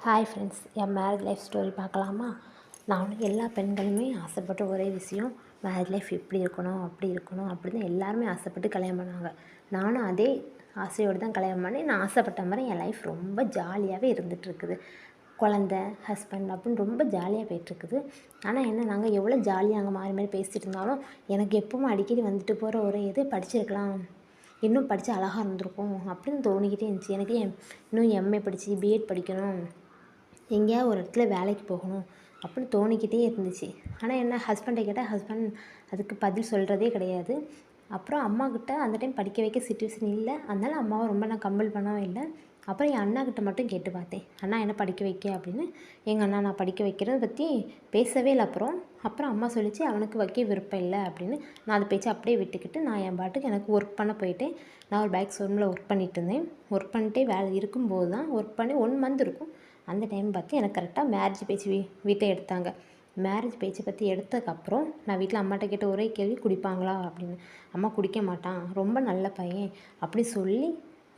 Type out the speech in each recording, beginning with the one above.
Hi friends, என் marriage life story பார்க்கலாமா? நானும் எல்லா பெண்களுமே ஆசைப்பட்ட ஒரே விஷயம், மேரேஜ் லைஃப் இப்படி இருக்கணும், அப்படி இருக்கணும் அப்படின்னு எல்லாருமே ஆசைப்பட்டு கல்யாணம் பண்ணாங்க. நானும் அதே ஆசையோடு தான் கல்யாணம் பண்ணி, நான் ஆசைப்பட்ட மாதிரி என் லைஃப் ரொம்ப ஜாலியாகவே இருந்துகிட்ருக்குது. குழந்த, ஹஸ்பண்ட் அப்படின்னு ரொம்ப ஜாலியாக போயிட்டுருக்குது. ஆனால் என்ன, நாங்கள் எவ்வளோ ஜாலியாக அங்கே மாறி மாறி பேசிகிட்டு இருந்தாலும் எனக்கு எப்பவும் அடிக்கடி வந்துட்டு போகிற ஒரே இது, படிச்சிருக்கலாம், இன்னும் படித்தா அழகாக இருந்திருக்கும் அப்படின்னு தோணிக்கிட்டே இருந்துச்சு. எனக்கு இன்னும் எம்ஏ படித்து பிஎட் படிக்கணும், எங்கேயாவது ஒரு இடத்துல வேலைக்கு போகணும் அப்படின்னு தோணிக்கிட்டே இருந்துச்சு. ஆனால் என்ன, ஹஸ்பண்டை கேட்டால் ஹஸ்பண்ட் அதுக்கு பதில் சொல்கிறதே கிடையாது. அப்புறம் அம்மாக்கிட்ட அந்த டைம் படிக்க வைக்க சிச்சுவேஷன் இல்லை, அதனால் அம்மாவை ரொம்ப நான் கம்பல் பண்ணவும் இல்லை. அப்புறம் என் அண்ணாக்கிட்ட மட்டும் கேட்டு பார்த்தேன், அண்ணா என்ன படிக்க வைக்க அப்படின்னு. எங்கள் அண்ணா நான் படிக்க வைக்கிறத பற்றி பேசவே இல்லை. அப்புறம் அம்மா சொல்லிச்சு அவனுக்கு வைக்க விருப்பம் இல்லை அப்படின்னு. நான் அதை பேச்சு அப்படியே விட்டுக்கிட்டு நான் என் பாட்டுக்கு எனக்கு ஒர்க் பண்ண போயிட்டேன். நான் ஒரு பைக் ஷோரூமில் ஒர்க் பண்ணிகிட்டு இருந்தேன். ஒர்க் பண்ணிட்டே வேலை இருக்கும்போது தான், ஒர்க் பண்ணி 1 மந்த் இருக்கும், அந்த டைம் பார்த்து எனக்கு கரெக்டாக மேரேஜ் பேச்சு வீட்டை எடுத்தாங்க. மேரேஜ் பேச்சை பற்றி எடுத்ததுக்கப்புறம் நான் வீட்டில் அம்மாட்ட கேட்ட ஒரே கேள்வி, குடிப்பாங்களா அப்படின்னு. அம்மா குடிக்க மாட்டான், ரொம்ப நல்ல பையன் அப்படி சொல்லி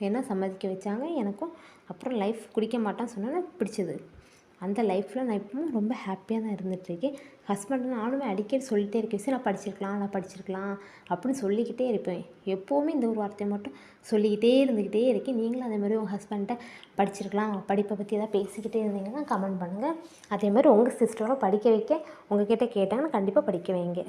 என்ன சம்மதிக்க வச்சாங்க எனக்கும். அப்புறம் லைஃப் குடிக்க மாட்டான்னு சொன்னோன்னே பிடிச்சது. அந்த லைஃப்பில் நான் இப்பவும் ரொம்ப ஹாப்பியாக தான் இருந்துகிட்ருக்கேன். ஹஸ்பண்ட் நானுமே அடிக்கடி சொல்லிகிட்டே இருக்கேன், சரி நான் படிச்சிருக்கலாம் அப்படின்னு சொல்லிக்கிட்டே இருப்பேன். எப்போவுமே இந்த ஒரு வார்த்தையை மட்டும் சொல்லிக்கிட்டே இருந்துக்கிட்டே இருக்கேன். நீங்களும் அதேமாதிரி உங்கள் ஹஸ்பண்ட்டை படிச்சிருக்கலாம், படிப்பை பற்றி எதாவது பேசிக்கிட்டே இருந்தீங்கன்னா கமெண்ட் பண்ணுங்கள். அதேமாதிரி உங்கள் சிஸ்டரும் படிக்க வைக்க உங்கள்கிட்ட கேட்டாங்கன்னா கண்டிப்பாக படிக்க வைங்க.